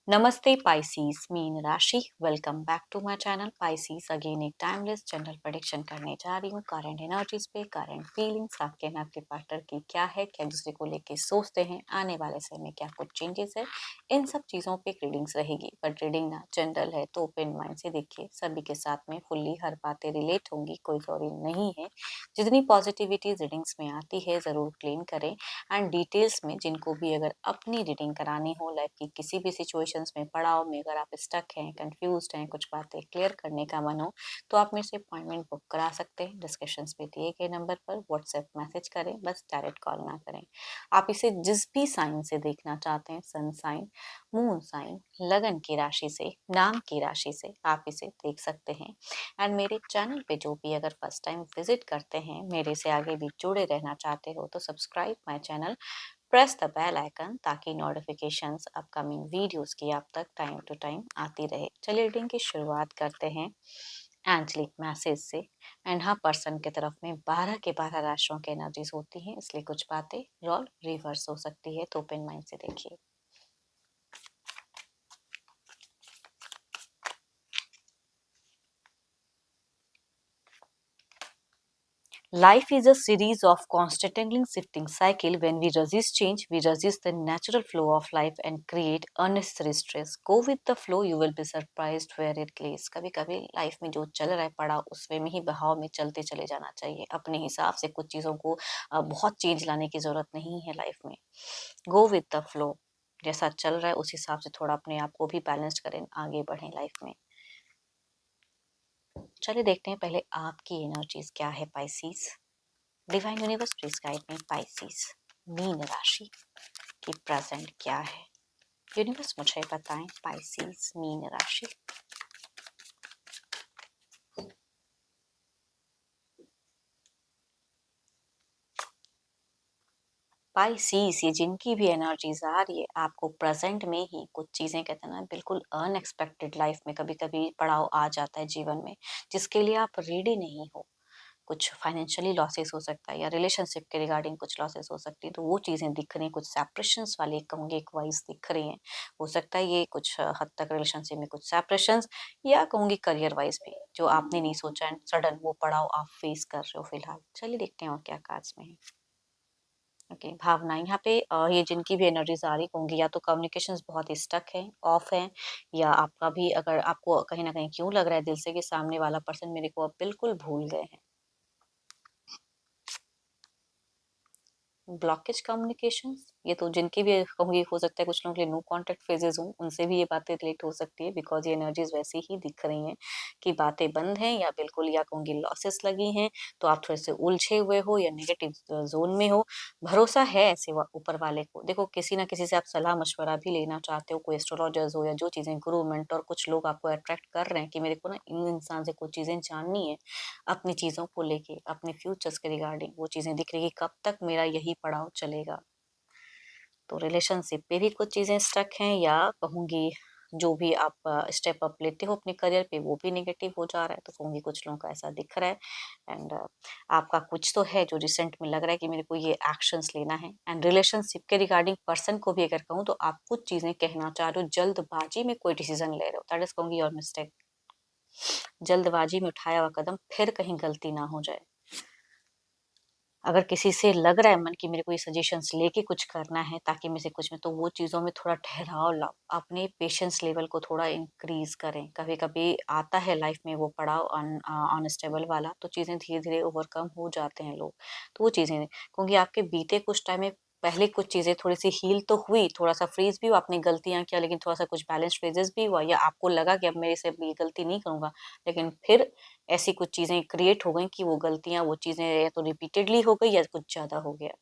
नमस्ते पाइसीज, मीन राशि। Welcome back to my channel Pisces. Again एक टाइमलेस जनरल प्रेडिक्शन करने जा रही हूँ करंट एनर्जीज पे, करंट फीलिंग्स आपके एंड आपके पार्टनर की क्या है, क्या दूसरे को लेके सोचते हैं, आने वाले समय में क्या कुछ चेंजेस है, इन सब चीज़ों पे रीडिंग्स रहेगी। बट रीडिंग ना जनरल है तो ओपन माइंड से देखिए, सभी के साथ में फुल्ली हर बातें रिलेट होंगी, कोई सॉरी नहीं है। जितनी पॉजिटिविटी रीडिंग्स में आती है ज़रूर क्लेम करें। एंड डिटेल्स में जिनको भी अगर अपनी रीडिंग करानी हो, लाइफ की किसी भी सिचुएशंस में, पड़ाव में अगर आप स्टक हैं, कंफ्यूज्ड हैं, कुछ बातें क्लियर करने का मन हो, तो आप मेरे से अपॉइंटमेंट बुक करा सकते हैं। डिस्कशंस पे दिए गए नंबर पर व्हाट्सएप मैसेज करें, बस डायरेक्ट कॉल ना करें। आप इसे जिस भी साइन से देखना चाहते हैं, सन साइन, मून साइन, लगन की राशि से, नाम की राशि से, आप इसे देख सकते हैं। एंड मेरे चैनल पे जो भी अगर फर्स्ट टाइम विजिट करते हैं, मेरे से आगे भी जुड़े रहना चाहते हो, तो subscribe my channel, press the bell icon, ताकि नोटिफिकेशंस अपकमिंग वीडियोस की आप तक टाइम टू टाइम आती रहे। चलिए रीडिंग की शुरुआत करते हैं एंजलिक मैसेज से। एंड हाँ, पर्सन की तरफ में 12 के 12 राशियों की एनर्जीज होती हैं, इसलिए कुछ बातें रोल रिवर्स हो सकती है, तो ओपन माइंड से देखिए। Life is a series of constantly shifting cycle. When we resist change, we resist the natural flow of life and create unnecessary stress. Go with the flow, you will be surprised where it leads. कभी कभी life में जो चल रहा है पड़ा, उसमें में ही बहाव में चलते चले जाना चाहिए अपने हिसाब से। कुछ चीज़ों को बहुत चेंज लाने की ज़रूरत नहीं है लाइफ में। गो विद द फ्लो, जैसा चल रहा है उस हिसाब से थोड़ा अपने आप को भी बैलेंस करें, आगे बढ़ें लाइफ में। चलिए देखते हैं पहले आपकी एनर्जीज क्या है Pisces. Divine universe please guide me Pisces, मीन राशि की प्रेजेंट क्या है। यूनिवर्स मुझे बताएं पाइसीज मीन राशि। पाइसीज, ये जिनकी भी एनर्जीज आ रही है, आपको प्रेजेंट में ही कुछ चीजें, कहते हैं ना, बिल्कुल अनएक्सपेक्टेड लाइफ में कभी कभी पड़ाव आ जाता है जीवन में, जिसके लिए आप रेडी नहीं हो। कुछ फाइनेंशियली लॉसेस हो सकता है, या रिलेशनशिप के रिगार्डिंग कुछ लॉसेस हो सकती है, तो वो चीज़ें दिख रही हैं, कुछ सेपरेशंस वाली कहूँगी एक वाइज दिख रही हैं। हो सकता है ये कुछ हद तक रिलेशनशिप में कुछ सेपरेशंस, या कहूँगी करियर वाइज भी जो आपने नहीं सोचा एंड सडन वो पड़ाव आप फेस कर रहे हो फिलहाल। चलिए देखते हैं और क्या कार्ड्स में है। ओके, भावना यहाँ पे ये जिनकी भी एनर्जीज आ रही होंगी, या तो कम्युनिकेशंस बहुत स्टक है, ऑफ है, या आपका भी अगर आपको कहीं ना कहीं क्यों लग रहा है दिल से कि सामने वाला पर्सन मेरे को अब बिल्कुल भूल गए हैं। ब्लॉकेज कम्युनिकेशंस, ये तो जिनकी भी कहूँगी, हो सकता है कुछ लोगों के लिए नो कांटेक्ट फेजेस हों, उनसे भी ये बातें रिलेट हो सकती है, बिकॉज ये एनर्जीज वैसी ही दिख रही हैं कि बातें बंद हैं, या बिल्कुल, या कहूँगी लॉसेस लगी हैं, तो आप थोड़े से उलझे हुए हो या नेगेटिव जोन में हो। भरोसा है ऐसे ऊपर वाले को। देखो, किसी ना किसी से आप सलाह मशवरा भी लेना चाहते हो, कोई एस्ट्रोलॉजर्स हो या जो चीज़ें, गुरु मेंटर, कुछ लोग आपको अट्रैक्ट कर रहे हैं कि मेरे को ना इन इंसान से कुछ चीज़ें जाननी है, अपनी चीज़ों को लेके, अपने फ्यूचर्स के रिगार्डिंग वो चीज़ें दिख रही है, कब तक मेरा यही पड़ाव चलेगा। तो रिलेशनशिप पे भी कुछ चीज़ें स्टक हैं, या कहूँगी जो भी आप स्टेप अप लेते हो अपने करियर पे, वो भी नेगेटिव हो जा रहा है, तो कहूँगी कुछ लोगों का ऐसा दिख रहा है। एंड आपका कुछ तो है जो रिसेंट में लग रहा है कि मेरे को ये एक्शंस लेना है। एंड रिलेशनशिप के रिगार्डिंग पर्सन को भी अगर कहूँ, तो आप कुछ चीज़ें कहना चाह रहे हो, जल्दबाजी में कोई डिसीजन ले रहे हो, दैट इज कहूँगी योर मिस्टेक। जल्दबाजी में उठाया हुआ कदम फिर कहीं गलती ना हो जाए। अगर किसी से लग रहा है मन की मेरे को ये सजेशंस लेके कुछ करना है ताकि मेरे से कुछ में, तो वो चीज़ों में थोड़ा ठहराव लाओ, अपने पेशेंस लेवल को थोड़ा इंक्रीज करें। कभी कभी आता है लाइफ में वो पड़ाव अनस्टेबल वाला, तो चीज़ें धीरे धीरे ओवरकम हो जाते हैं लोग। तो वो चीज़ें, क्योंकि आपके बीते कुछ टाइम में पहले कुछ चीज़ें थोड़ी सी हील तो हुई, थोड़ा सा फ्रीज भी हुआ, आपने गलतियां किया, लेकिन थोड़ा सा कुछ बैलेंस फेजेस भी हुआ, या आपको लगा कि अब मेरे से ये गलती नहीं करूंगा, लेकिन फिर ऐसी कुछ चीज़ें क्रिएट हो गई कि वो गलतियाँ, वो चीज़ें या तो रिपीटेडली हो गई, या कुछ ज़्यादा हो गया।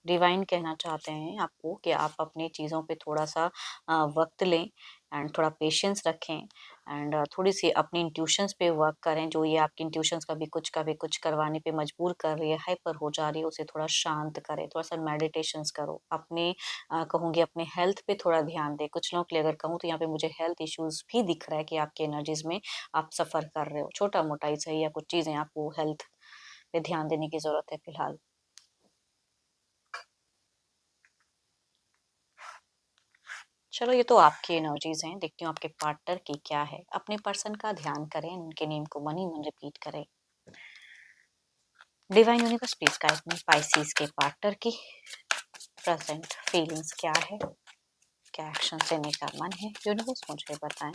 डिवाइन कहना चाहते हैं आपको कि आप अपनी चीज़ों पे थोड़ा-सा वक़्त लें, एंड थोड़ा पेशेंस रखें, एंड थोड़ी-सी अपनी इंट्यूशंस पे वर्क करें। जो ये आपकी इंट्यूशंस कभी कुछ करवाने पे मजबूर कर रही है, हाइपर हो जा रही है, उसे थोड़ा शांत करें, थोड़ा-सा मेडिटेशंस करो। अपने कहूँगी अपने हेल्थ पे थोड़ा ध्यान दें। कुछ लोगों के लिए अगर कहूँ, तो यहाँ पे मुझे हेल्थ इश्यूज़ भी दिख रहा है कि आपकी एनर्जीज़ में आप सफ़र कर रहे हो। छोटा-मोटा ही सही, या कुछ चीज़ें आपको हेल्थ पे ध्यान देने की ज़रूरत है फिलहाल। चलो ये तो आपकी एनर्जीज हैं, देखती हूँ आपके पार्टनर की क्या है। अपने पर्सन का ध्यान करें, उनके नेम को मन ही मन रिपीट करें। Divine universe please guide me, Pisces के पार्टनर की प्रेजेंट फीलिंग्स क्या है, क्या एक्शन लेने का मन है, यूनिवर्स मुझे बताएं।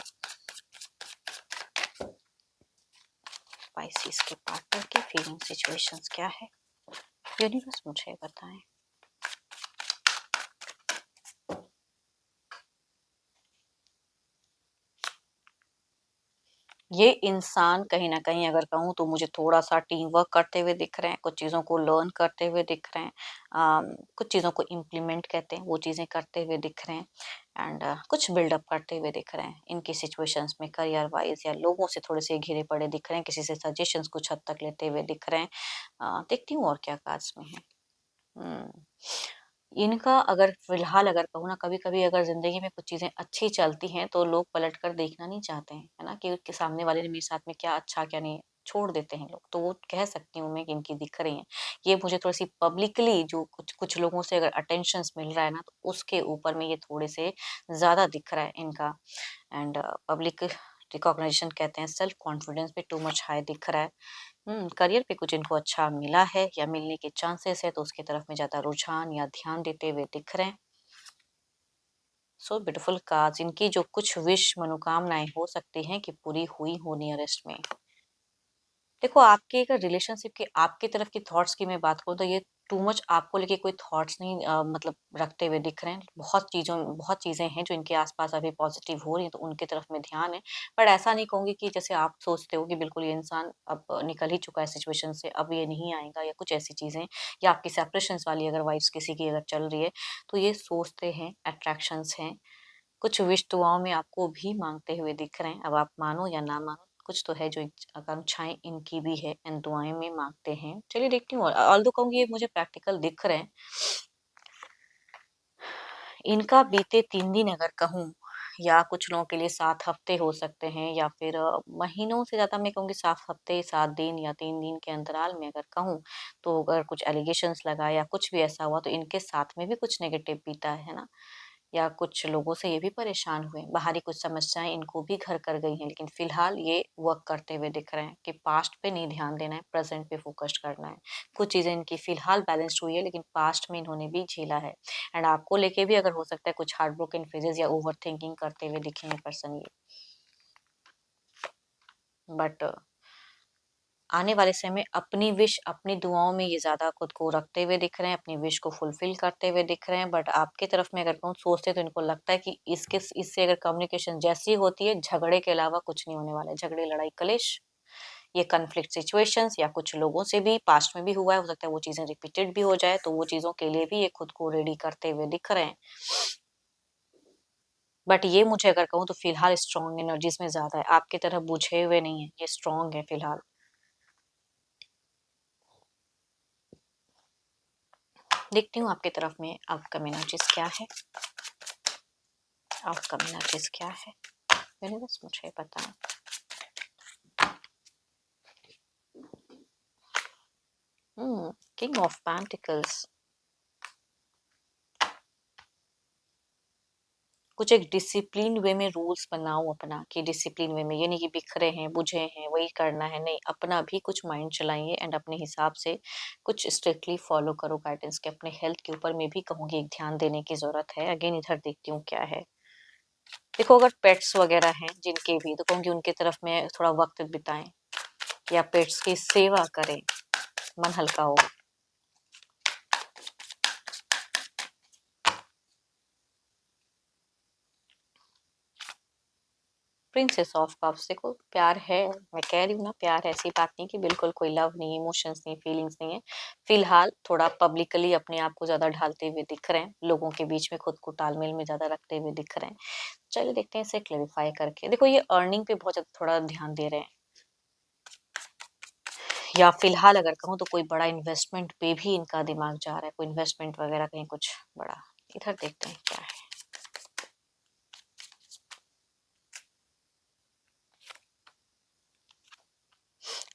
पाइसेस के पार्टनर की फीलिंग सिचुएशंस क्या है, यूनिवर्स मुझे बताएं। ये इंसान कहीं न कहीं अगर कहूँ तो मुझे थोड़ा-सा टीम वर्क करते हुए दिख रहे हैं, कुछ चीज़ों को लर्न करते हुए दिख रहे हैं। कुछ चीज़ों को इम्प्लीमेंट कहते हैं, वो चीज़ें करते हुए दिख रहे हैं एंड कुछ बिल्डअप करते हुए दिख रहे हैं। इनकी सिचुएशंस में करियर वाइज़ या लोगों से थोड़े-से घिरे पड़े दिख रहे हैं, किसी से सजेशंस कुछ हद तक लेते हुए दिख रहे हैं। देखती हूँ और क्या कार्ड्स में है। हुँ। इनका अगर फ़िलहाल अगर कहूँ ना, कभी-कभी अगर ज़िंदगी में कुछ चीज़ें अच्छी चलती हैं, तो लोग पलट कर देखना नहीं चाहते हैं, है ना? कि सामने वाले ने मेरे साथ में क्या अच्छा, क्या नहीं, छोड़ देते हैं लोग। तो वो कह सकती हूँ मैं कि इनकी दिख रही हैं। ये मुझे थोड़ी-सी पब्लिकली जो कुछ कुछ लोगों से अगर अटेंशन्स मिल रहा है ना, तो उसके ऊपर में ये थोड़े से ज़्यादा दिख रहा है इनका। एंड पब्लिक रिकॉग्निशन कहते हैं, सेल्फ कॉन्फिडेंस भी टू मच हाई दिख रहा है। करियर पे कुछ इनको अच्छा मिला है या मिलने के चांसेस है, तो उसकी तरफ में ज़्यादा रुझान या ध्यान देते हुए दिख रहे हैं। सो ब्यूटीफुल कार्ड्स, इनकी जो कुछ विश मनोकामनाएं हो सकती हैं कि पूरी हुई हो नियरेस्ट में। देखो आपके अगर रिलेशनशिप की आपकी तरफ की थॉट्स की मैं बात करूँ तो ये टू मच आपको लेके कोई थॉट्स नहीं मतलब रखते हुए दिख रहे हैं। बहुत चीज़ें हैं जो इनके आस-पास अभी पॉजिटिव हो रही हैं, तो उनकी तरफ में ध्यान है। पर ऐसा नहीं कहूँगी कि जैसे आप सोचते हो कि बिल्कुल ये इंसान अब निकल ही चुका है सिचुएशन से, अब ये नहीं आएगा या कुछ ऐसी चीज़ें, या आपकी सेपरेशंस वाली अगर वाइब्स किसी की अगर चल रही है, तो ये सोचते हैं, अट्रैक्शंस हैं। कुछ विश दुआओं में आपको भी माँगते हुए दिख रहे हैं। अब आप मानो या ना मानो, कुछ तो है जो आकांक्षाएँ इनकी भी है एंड दुआएँ में माँगते हैं। चलिए देखती हूँ, ऑल्दो कहूँगी ये मुझे प्रैक्टिकल दिख रहे हैं। इनका बीते 3 दिन अगर कहूँ, या कुछ लोगों के लिए 7 हफ्ते हो सकते हैं, या फिर महीनों से ज़्यादा मैं कहूँगी 7 हफ्ते, 7 दिन या 3 दिन के अंतराल में अगर कहूँ, तो अगर कुछ एलिगेशंस लगा या कुछ भी ऐसा हुआ, तो इनके साथ में भी कुछ नेगेटिव बीता है ना? या कुछ लोगों से ये भी परेशान हुए, बाहरी कुछ समस्याएँ इनको भी घर कर गई हैं, लेकिन फ़िलहाल ये वर्क करते हुए दिख रहे हैं कि पास्ट पे नहीं ध्यान देना है, प्रेज़ेंट पे फ़ोकस्ड करना है। कुछ चीज़ें इनकी फ़िलहाल बैलेंस्ड हुई है, लेकिन पास्ट में इन्होंने भी झेला है एंड आपको लेके भी अगर हो सकता है कुछ हार्ट ब्रोकन फेजेज़ या ओवरथिंकिंग करते हुए दिखे हैं पर्सन ये। बट आने वाले समय में अपनी विश, अपनी दुआओं में ये ज़्यादा खुद को रखते हुए दिख रहे हैं, अपनी विश को फुलफ़िल करते हुए दिख रहे हैं। बट आपकी तरफ में अगर कहूँ सोचते, तो इनको लगता है कि इससे अगर कम्युनिकेशन जैसी होती है, झगड़े के अलावा कुछ नहीं होने वाला है। झगड़े, लड़ाई, कलेश, ये कॉन्फ्लिक्ट सिचुएशंस या कुछ लोगों से भी पास्ट में भी हुआ है, हो सकता है वो चीज़ें रिपीटेड भी हो जाए, तो वो चीज़ों के लिए भी ये खुद को रेडी करते हुए दिख रहे हैं। बट ये मुझे अगर कहूँ तो फिलहाल स्ट्रॉन्ग एनर्जीज़ में ज़्यादा है, आपकी तरह बुझे हुए नहीं है, ये स्ट्रॉन्ग है फिलहाल। देखती हूँ आपकी तरफ में आउटकम एनर्जीज़ क्या है? आउटकम एनर्जीज़ क्या है? यूनिवर्स मुझे बताएँ। King of pentacles. कुछ एक डिसिप्लिन वे में रूल्स बनाऊँ अपना, कि डिसिप्लिन वे में, ये नहीं कि बिखरे हैं, बुझे हैं, वही करना है, नहीं, अपना भी कुछ माइंड चलाइए एंड अपने हिसाब से कुछ स्ट्रिक्टली फॉलो करो गाइडेंस के। अपने हेल्थ के ऊपर मैं भी कहूँगी एक ध्यान देने की ज़रूरत है। अगेन इधर देखती हूँ क्या है। देखो अगर पेट्स वगैरह हैं जिनके भी, तो कहूँगी उनकी तरफ में थोड़ा वक़्त बिताएँ या पेट्स की सेवा करें, मन हल्का होगा। प्रिंसेस ऑफ कप्स, देखो प्यार है, मैं कह रही हूँ ना प्यार है, ऐसी बात नहीं कि बिल्कुल कोई लव नहीं, इमोशंस नहीं, फीलिंग्स नहीं है। फिलहाल थोड़ा पब्लिकली अपने आप को ज़्यादा ढालते हुए दिख रहे हैं, लोगों के बीच में खुद को तालमेल में ज़्यादा रखते हुए दिख रहे हैं। चलिए देखते हैं इसे क्लेरिफाई करके। देखो ये अर्निंग पे बहुत ज़्यादा थोड़ा ध्यान दे रहे हैं, या फिलहाल अगर कहूँ तो कोई बड़ा इन्वेस्टमेंट पे भी इनका दिमाग जा रहा है, कोई इन्वेस्टमेंट वगैरह कहीं कुछ बड़ा। इधर देखते हैं क्या है।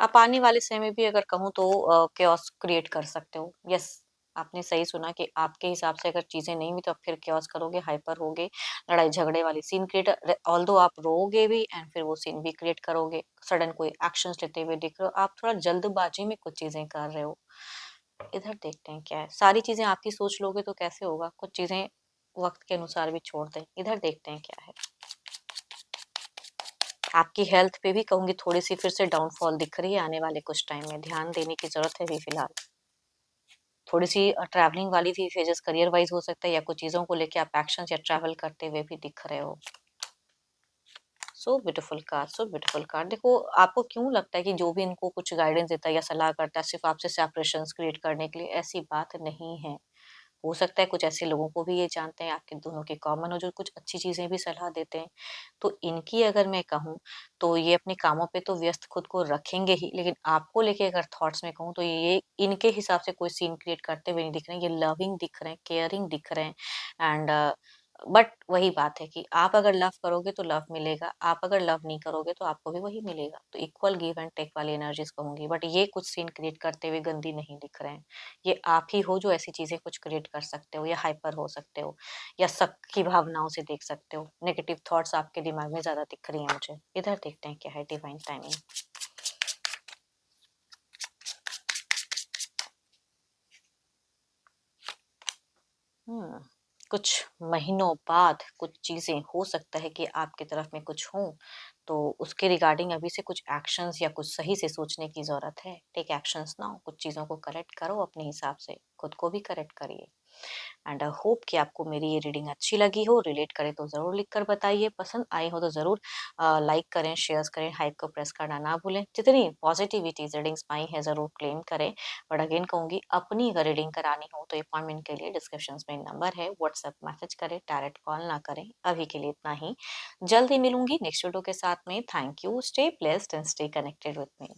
आप आने वाले समय में भी अगर कहूँ तो chaos क्रिएट कर सकते हो। यस, आपने सही सुना कि आपके हिसाब से अगर चीज़ें नहीं हुई तो आप फिर chaos करोगे, हाइपर होगे, लड़ाई झगड़े वाली सीन क्रिएट, ऑल्दो आप रोओगे भी एंड फिर वो सीन भी क्रिएट करोगे। सडन कोई एक्शंस लेते हुए दिख रहे हो, आप थोड़ा जल्दबाजी में कुछ चीज़ें कर रहे हो। इधर देखते हैं क्या है। सारी चीज़ें आपकी सोच लोगे तो कैसे होगा? कुछ चीज़ें वक़्त के अनुसार भी छोड़ दें। इधर देखते हैं क्या है। आपकी हेल्थ पे भी कहूँगी थोड़ी-सी फिर से डाउनफॉल दिख रही है आने वाले कुछ टाइम में, ध्यान देने की ज़रूरत है अभी फिलहाल। थोड़ी-सी ट्रैवलिंग वाली भी फेजेज़ करियर वाइज़ हो सकता है या कुछ चीज़ों को लेके आप एक्शंस या ट्रैवल करते हुए भी दिख रहे हो। So beautiful card. देखो, आपको क्यों लगता है कि जो भी इनको कुछ गाइडेंस देता है या सलाह करता है सिर्फ़ आपसे सेपरेशंस क्रिएट करने के लिए, ऐसी बात नहीं है। हो सकता है कुछ ऐसे लोगों को भी ये जानते हैं आपके दोनों की कॉमन हो जो कुछ अच्छी चीज़ें भी सलाह देते हैं। तो इनकी अगर मैं कहूँ तो ये अपने कामों पे तो व्यस्त खुद को रखेंगे ही, लेकिन आपको लेके अगर थॉट्स में कहूँ तो ये इनके हिसाब से कोई सीन क्रिएट करते हुए नहीं दिख रहे हैं। ये लविंग दिख रहे हैं, केयरिंग दिख रहे हैं एंड बट वही बात है कि आप अगर लव करोगे तो लव मिलेगा, आप अगर लव नहीं करोगे तो आपको भी वही मिलेगा। तो इक्वल गिव एंड टेक वाली एनर्जीज़ कहूँगी, बट ये कुछ सीन क्रिएट करते हुए गंदी नहीं दिख रहे हैं। ये आप ही हो जो ऐसी चीज़ें कुछ क्रिएट कर सकते हो या हाइपर हो सकते हो या शक की भावनाओं से देख सकते हो। नेगेटिव थॉट्स आपके दिमाग में ज़्यादा दिख रही हैं मुझे। इधर देखते हैं क्या है डिवाइन टाइमिंग। हुँ, कुछ महीनों बाद कुछ चीज़ें हो सकता है कि आपकी तरफ में कुछ हों, तो उसके रिगार्डिंग अभी से कुछ एक्शंस या कुछ सही से सोचने की ज़रूरत है। टेक एक्शंस नाउ, कुछ चीज़ों को करेक्ट करो अपने हिसाब से, खुद को भी करेक्ट करिए। एंड आई होप कि आपको मेरी ये रीडिंग अच्छी लगी हो, रिलेट करे तो ज़रूर लिख कर बताइए, पसंद आई हो तो ज़रूर लाइक करें, शेयर्स करें, हाइप को प्रेस करना ना भूलें। जितनी पॉजिटिविटीज़ रीडिंग्स पाई हैं ज़रूर क्लेम करें, बट अगेन कहूँगी अपनी अगर रीडिंग करानी हो तो अपॉइंटमेंट के लिए डिस्क्रिप्शंस में नंबर है, व्हाट्सएप मैसेज करें, डायरेक्ट कॉल ना करें। अभी के लिए इतना ही, जल्द ही मिलूंगी नेक्स्ट वीडियो के साथ में। Thank you, stay blessed and stay connected with me.